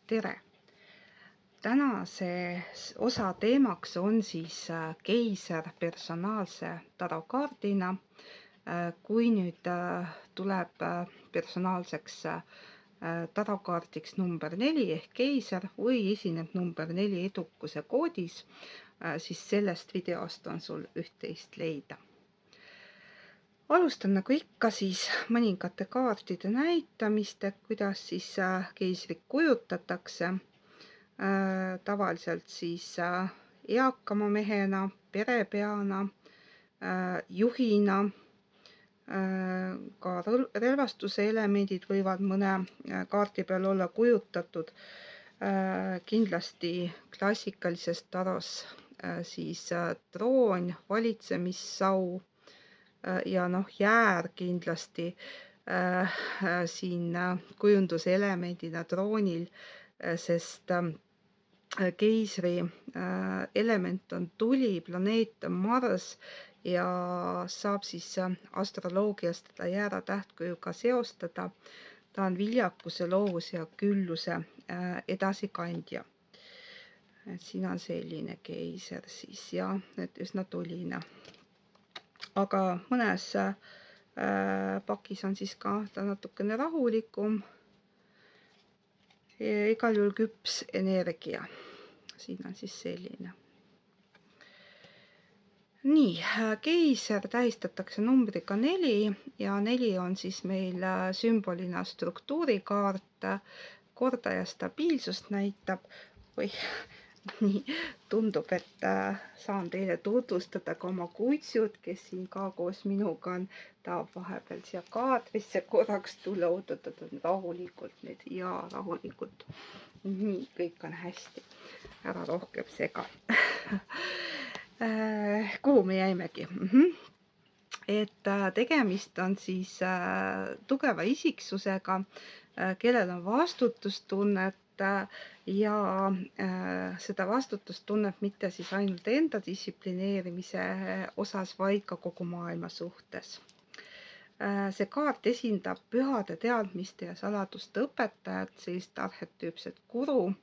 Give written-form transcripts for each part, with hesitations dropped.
tere! Tänase osa teemaks on siis keiser personaalse tarokaardina. Kui nüüd tuleb personaalseks tarokaardiks number 4 ehk keiser või esineb number 4 edukuse koodis, siis sellest videost on sul üht-teist leida. Alustan nagu ikka siis mõningate kaartide näitamist, et kuidas siis keisrit kujutatakse. Tavaliselt siis eakama mehena, perepeana, juhina, ka relvastuse elemendid võivad mõne kaardi peal olla kujutatud. Kindlasti klassikalises taros siis troon, valitsemissau ja jäär kindlasti siin kujunduselemendina troonil, sest keisri element on tuli, planeet on Mars ja saab siis astroloogiast teda jääratähtkujuga seostada. Ta on viljakuse, loovuse ja külluse edasikandja. Siin on selline keiser siis ja et üsna tuline. Aga mõnes pakis on siis ka ta natukene rahulikum. Igal juhul küps energia. Siin on siis selline. Nii, keiser tähistatakse numbriga 4 ja 4 on siis meil sümbolina struktuurikaart, kordaja stabiilsust näitab või nii tundub, et saan teile tutvustada ka oma kutsud, kes siin ka koos minuga on. Tahab vahepeal siia kaadrisse korraks tulla, oodatud on rahulikult nüüd ja rahulikult. Nii, kõik on hästi. Ära rohkem sega. Kuhu me jäimegi? Et tegemist on siis tugeva isiksusega, kellel on vastutustunnet ja seda vastutust tunneb mitte siis ainult enda distsiplineerimise osas, vaid ka kogu maailma suhtes. See kaart esindab pühade teadmiste ja saladuste õpetajat, sellist arhetüüpset guru,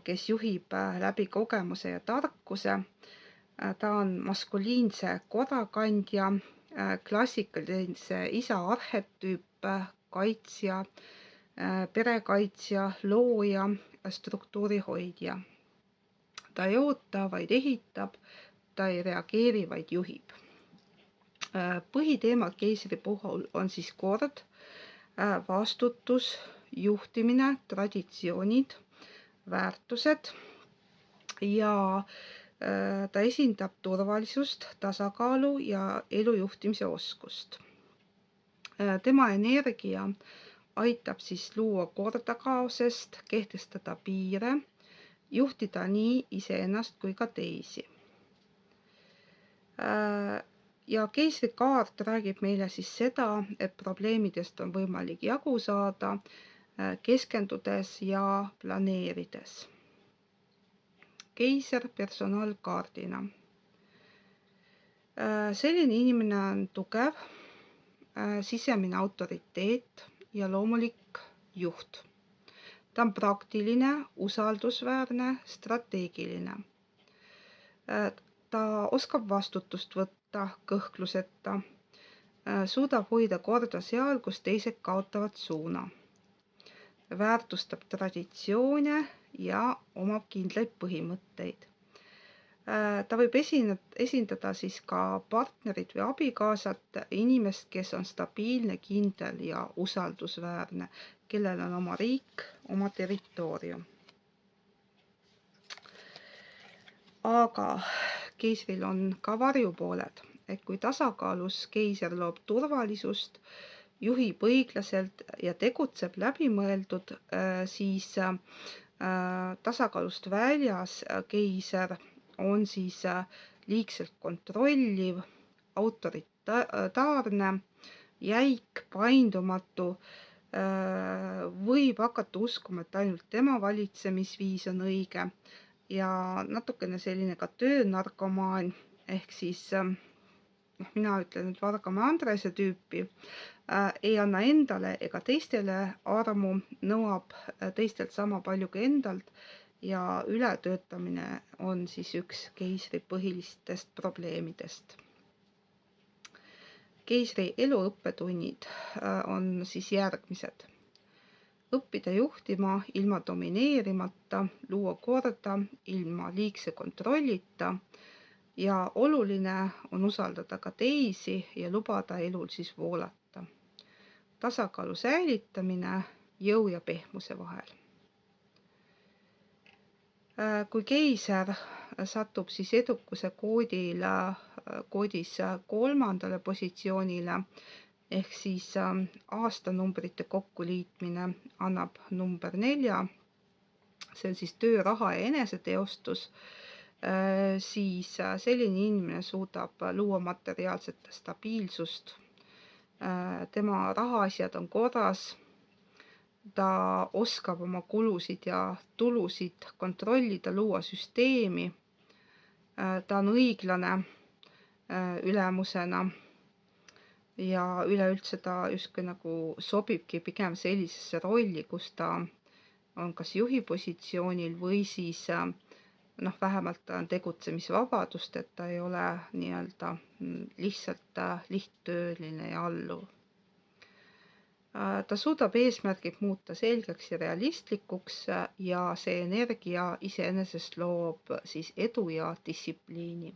kes juhib läbi kogemuse ja tarkuse. Ta on maskuliinse korrakandja, klassikalise isa arhetüüp, kaitsja, perekaitsja, looja, struktuurihoidja. Ta ei oota, vaid ehitab, ta ei reageeri, vaid juhib. Põhiteemad keisri puhul on siis kord, vastutus, juhtimine, traditsioonid, väärtused ja ta esindab turvalisust, tasakaalu ja elujuhtimise oskust. Tema energia aitab siis luua korda kaosest, kehtestada piire, juhtida nii iseennast kui ka teisi. Ja keisrikaart räägib meile siis seda, et probleemidest on võimalik jagu saada, keskendudes ja planeerides. Keiser personaalkaardina. Selline inimene on tugev, sisemine autoriteet ja loomulik juht. Ta on praktiline, usaldusväärne, strateegiline. Ta oskab vastutust võtta kõhkluseta, suudab hoida korda seal, kus teised kaotavad suuna. Väärtustab traditsioone ja omab kindlaid põhimõtteid. Ta võib esindada siis ka partnerit või abikaasat, inimest, kes on stabiilne, kindel ja usaldusväärne, kellel on oma riik, oma territoorium. Aga keisril on ka varjupooled, et kui tasakaalus keiser loob turvalisust, juhib õiglaselt ja tegutseb läbimõeldud, siis tasakaalust väljas keiser on siis liigselt kontrolliv, autoritaarne, jäik, paindumatu, võib hakata uskuma, et ainult tema valitsemisviis on õige ja natukene selline ka töönarkomaan ehk siis mina ütlen nüüd Vargamäe Andrese tüüpi, ei anna endale ega teistele armu, nõuab teistelt sama palju kui endalt ja ületöötamine on siis üks keisri põhilistest probleemidest. Keisri elu õppetunnid on siis järgmised. Õppida juhtima ilma domineerimata, luua korda ilma liigse kontrollita ja oluline on usaldada ka teisi ja lubada elul siis voolata. Tasakaalu säilitamine jõu ja pehmuse vahel. Kui keiser satub siis edukuse koodis 3. positsioonile, ehk siis aastanumbrite kokkuliitmine annab number 4, see on siis töö, raha ja eneseteostus, siis selline inimene suudab luua materiaalset stabiilsust, tema rahaasjad on korras, ta oskab oma kulusid ja tulusid kontrollida, luua süsteemi, ta on õiglane ülemusena ja üleüldse ta justkui nagu sobibki pigem sellisesse rolli, kus ta on kas juhi positsioonil või siis vähemalt ta on tegutsemisvabadust, et ta ei ole nii-öelda lihtsalt lihttööline ja alluv. Ta suudab eesmärgid muuta selgeks ja realistlikuks ja see energia iseenesest loob siis edu ja distsipliini.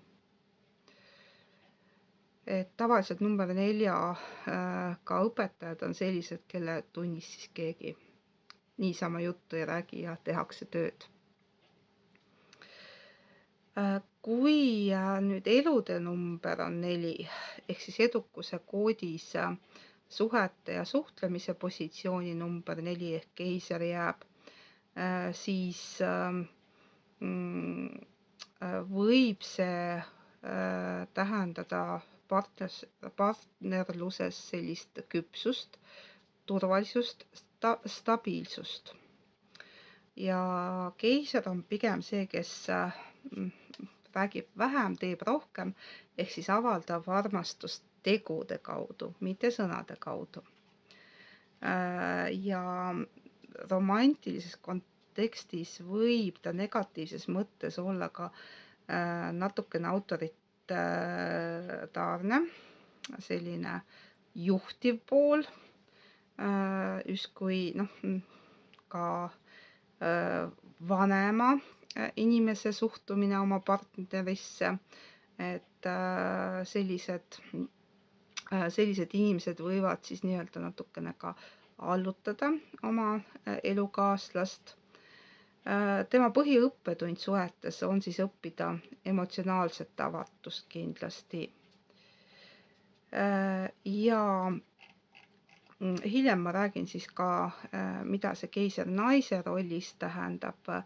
Et tavaliselt number 4 ka õpetajad on sellised, kelle tunnis siis keegi niisama juttu ei räägi ja tehakse tööd. Kui nüüd elude number on 4, ehk siis edukuse koodis suhete ja suhtlemise positsiooni number 4 ehk keiser jääb, siis võib see tähendada partnerluses sellist küpsust, turvalisust, stabiilsust. Ja keiser on pigem see, kes räägib vähem, teeb rohkem, ehk siis avaldab armastust tegude kaudu, mitte sõnade kaudu. Ja romantilises kontekstis võib ta negatiivses mõttes olla ka natukene autoritaarne, selline juhtiv pool, justkui ka vanema inimese suhtumine oma partnerisse, et sellised inimesed võivad siis nii-öelda natukene ka allutada oma elukaaslast. Tema põhiõppetund suhetes on siis õppida emotsionaalset avatust kindlasti. Ja hiljem ma räägin siis ka, mida see keiser naise rollis tähendab.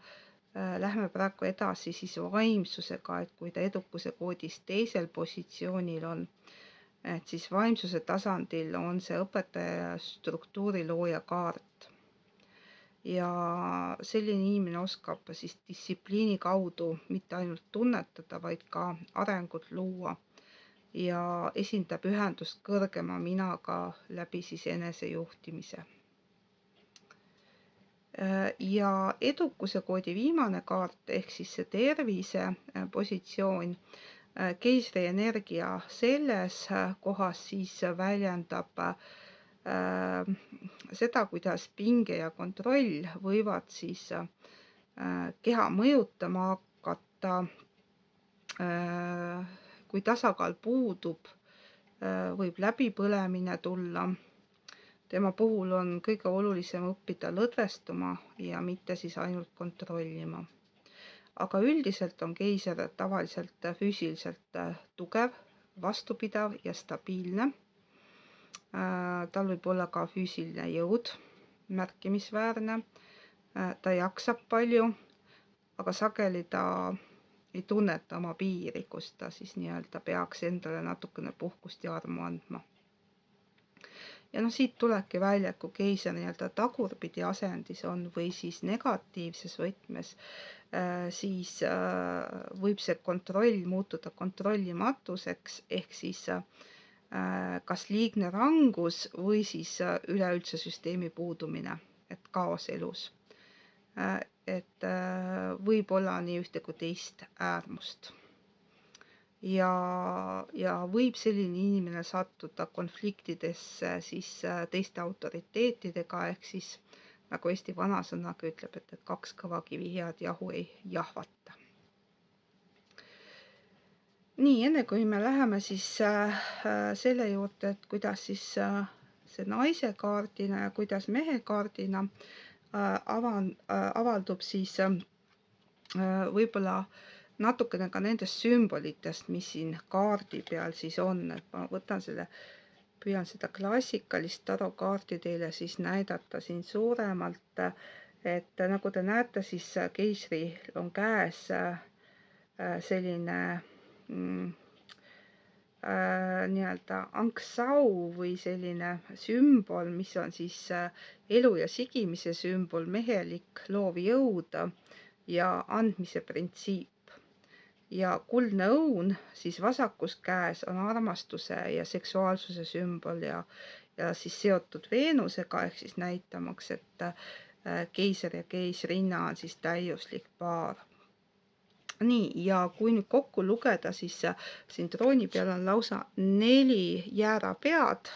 Lähme praegu edasi siis vaimsusega, et kui ta edukuse koodis 2. positsioonil on, et siis vaimsuse tasandil on see õpetaja struktuuri looja kaart. Ja selline inimene oskab siis distsipliini kaudu mitte ainult tunnetada, vaid ka arengut luua ja esindab ühendust kõrgema minaga läbi siis enesejuhtimise. Ja edukuse koodi viimane kaart ehk siis see tervise positsioon, keisri energia selles kohas siis väljendab seda, kuidas pinge ja kontroll võivad siis keha mõjutama hakata. Kui tasakaal puudub, võib läbipõlemine tulla. Tema puhul on kõige olulisem õppida lõdvestuma ja mitte siis ainult kontrollima. Aga üldiselt on keiser tavaliselt füüsiliselt tugev, vastupidav ja stabiilne. Tal võib olla ka füüsiline jõud, märkimisväärne. Ta jaksab palju, aga sageli ta ei tunneta oma piiri, kus ta siis nii-öelda peaks endale natukene puhkust ja armu andma. Ja noh, siit tulebki välja, et kui keiser nii-öelda tagurpidi asendis on või siis negatiivses võtmes, siis võib see kontroll muutuda kontrollimatuseks, ehk siis kas liigne rangus või siis üleüldse süsteemi puudumine, et kaos elus. Et võib olla nii ühte kui teist äärmust. Ja võib selline inimene sattuda konfliktidesse siis teiste autoriteetidega, ehk siis nagu Eesti vanasõnaga ütleb, et kaks kõva kivi head jahu ei jahvata. Nii, enne kui me läheme siis selle juurde, et kuidas siis see naise kaardina ja kuidas mehe kaardina avaldub, siis võib-olla natukene ka nendest sümbolitest, mis siin kaardi peal siis on, et ma võtan püüan seda klassikalist tarokaarti teile siis näidata siin suuremalt, et nagu te näete, siis keisril on käes selline nii-öelda anksau või selline sümbol, mis on siis elu ja sigimise sümbol, mehelik loov jõud ja andmise printsiip. Ja kuldne õun siis vasakus käes on armastuse ja seksuaalsuse sümbol ja siis seotud Veenusega, ehk siis näitamaks, et keiser ja keisrinna on siis täiuslik paar. Nii, ja kui nüüd kokku lugeda, siis siin trooni peal on lausa 4 jäära pead,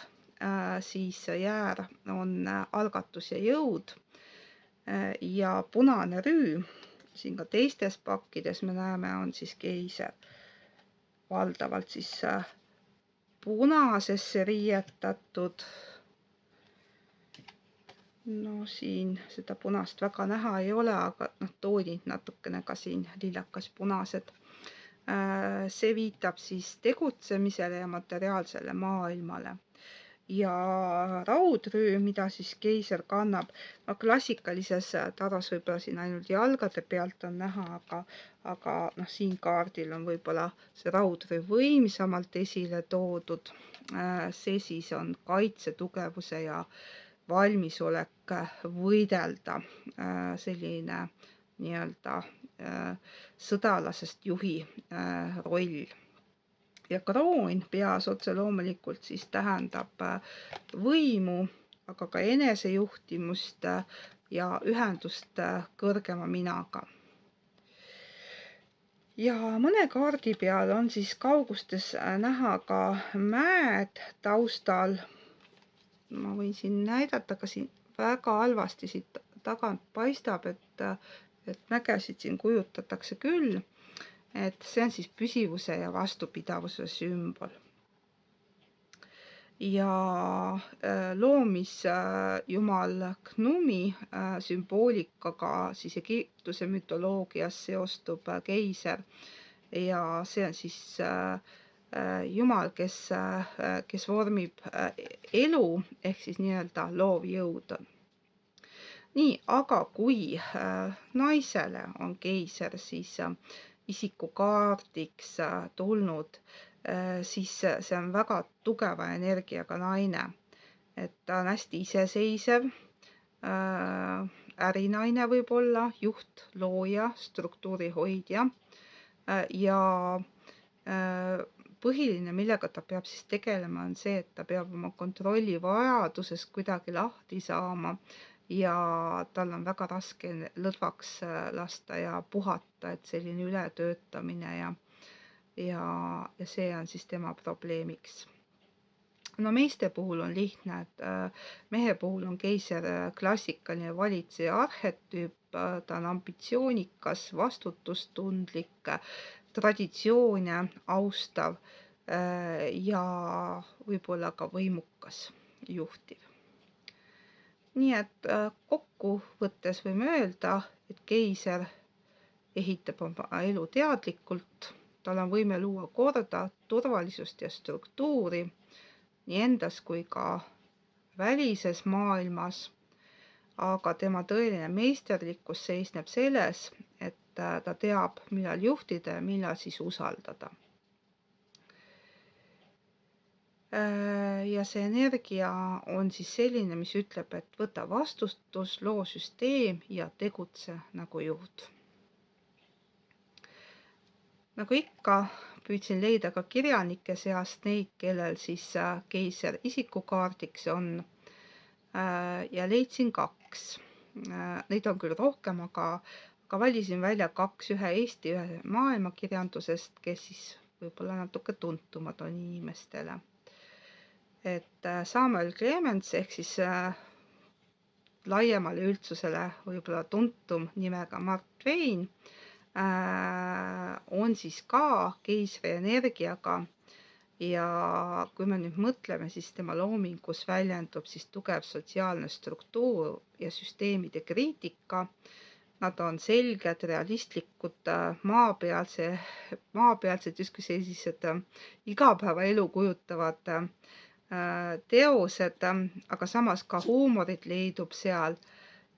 siis jäär on algatus ja jõud ja punane rüü. Siin ka teistes pakkides me näeme, on siis keiser valdavalt siis punasesse riietatud. No siin seda punast väga näha ei ole, aga toonid natukene ka siin lillakas punased. See viitab siis tegutsemisele ja materiaalsele maailmale. Ja raudrüü, mida siis keiser kannab, klassikalises taros võib-olla siin ainult jalgade pealt on näha, aga siin kaardil on võib-olla see raudrüü võimsamalt esile toodud. See siis on kaitse, tugevuse ja valmisolek võidelda, selline nii-öelda sõdalasest juhi roll. Ja kroon peas otse loomulikult siis tähendab võimu, aga ka enesejuhtimust ja ühendust kõrgema minaga. Ja mõne kaardi peal on siis kaugustes näha ka mäed taustal. Ma võin siin näidata, ka siin väga halvasti siit tagant paistab, et mägesid siin kujutatakse küll. Et see on siis püsivuse ja vastupidavuse sümbol. Ja loomisjumal Gnumi sümboolikaga siis Egiptuse mütoloogias seostub keiser ja see on siis jumal, kes vormib elu ehk siis nii-öelda loovjõud. Nii, aga kui naisele on keiser, siis isikukaardiks tulnud, siis see on väga tugeva energiaga naine. Et ta on hästi iseseisev, ärinaine võib olla, juht, looja, struktuuri hoidja ja põhiline, millega ta peab siis tegelema, on see, et ta peab oma kontrolli vajadusest kuidagi lahti saama ja tal on väga raske lõdvaks lasta ja puhata, et selline ületöötamine ja see on siis tema probleemiks. No meeste puhul on lihtne, et mehe puhul on keiser klassikaline valitseja arhetüüp, ta on ambitsioonikas, vastutustundlik, traditsioone austav ja võib-olla ka võimukas, juhtiv. Nii et kokkuvõttes võime öelda, et keiser ehitab oma elu teadlikult, tal on võime luua korda, turvalisust ja struktuuri nii endas kui ka välises maailmas, aga tema tõeline meisterlikkus seisneb selles, et ta teab, millal juhtida ja millal siis usaldada. Ja see energia on siis selline, mis ütleb, et võta vastutus, loo süsteem ja tegutse nagu juht. Nagu ikka, püüdsin leida ka kirjanike seast neid, kellel siis keiser isikukaardiks on, ja leidsin 2. Neid on küll rohkem, aga valisin välja 2, ühe Eesti, ühe maailmakirjandusest, kes siis võib-olla natuke tuntumad on inimestele. Et Samuel Clemens ehk siis laiemale üldsusele võib-olla tuntum nimega Mark Twain on siis ka keisri energiaga ja kui me nüüd mõtleme, siis tema loomingus väljendub siis tugev sotsiaalne struktuur ja süsteemide kriitika. Nad on selged, realistlikud, maapealsed justkui sellised igapäevaelu kujutavad teosed, aga samas ka huumorit leidub seal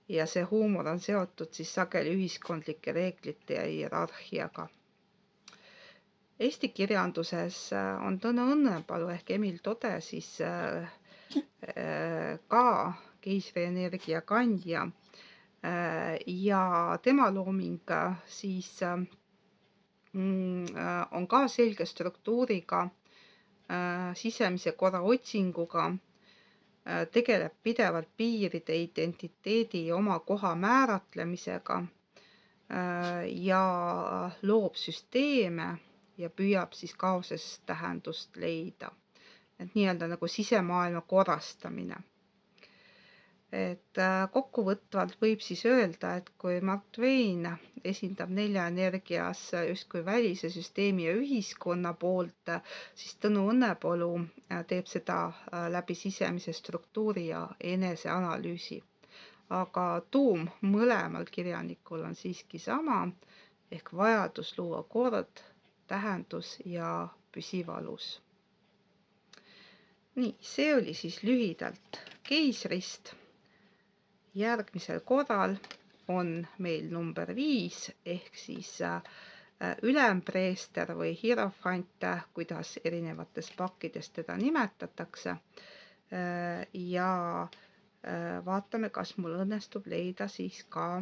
ja see huumor on seotud siis sageli ühiskondlike reeglite ja hierarhiaga. Eesti kirjanduses on Tõnu Õnnepalu ehk Emil Tode siis ka keisri energia kandja ja tema looming siis on ka selge struktuuriga, sisemise korra otsinguga, tegeleb pidevalt piiride, identiteedi ja oma koha määratlemisega ja loob süsteeme ja püüab siis kaosest tähendust leida. Et nii-öelda nagu sisemaailma korrastamine. Et kokkuvõtvalt võib siis öelda, et kui Mark Twain esindab 4 energias justkui välise süsteemi ja ühiskonna poolt, siis Tõnu Õnnepalu teeb seda läbi sisemise struktuuri ja eneseanalüüsi. Aga tuum mõlemal kirjanikul on siiski sama, ehk vajadus luua kord, tähendus ja püsivalus. Nii, see oli siis lühidalt keisrist. Järgmisel korral on meil number 5 ehk siis ülempreester või hierofant, kuidas erinevates pakkides teda nimetatakse. Ja vaatame, kas mul õnnestub leida siis ka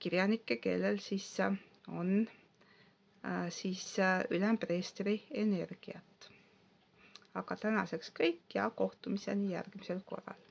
kirjanikke, kellel siis on siis ülempreestri energiat. Aga tänaseks kõik ja kohtumiseni järgmisel korral.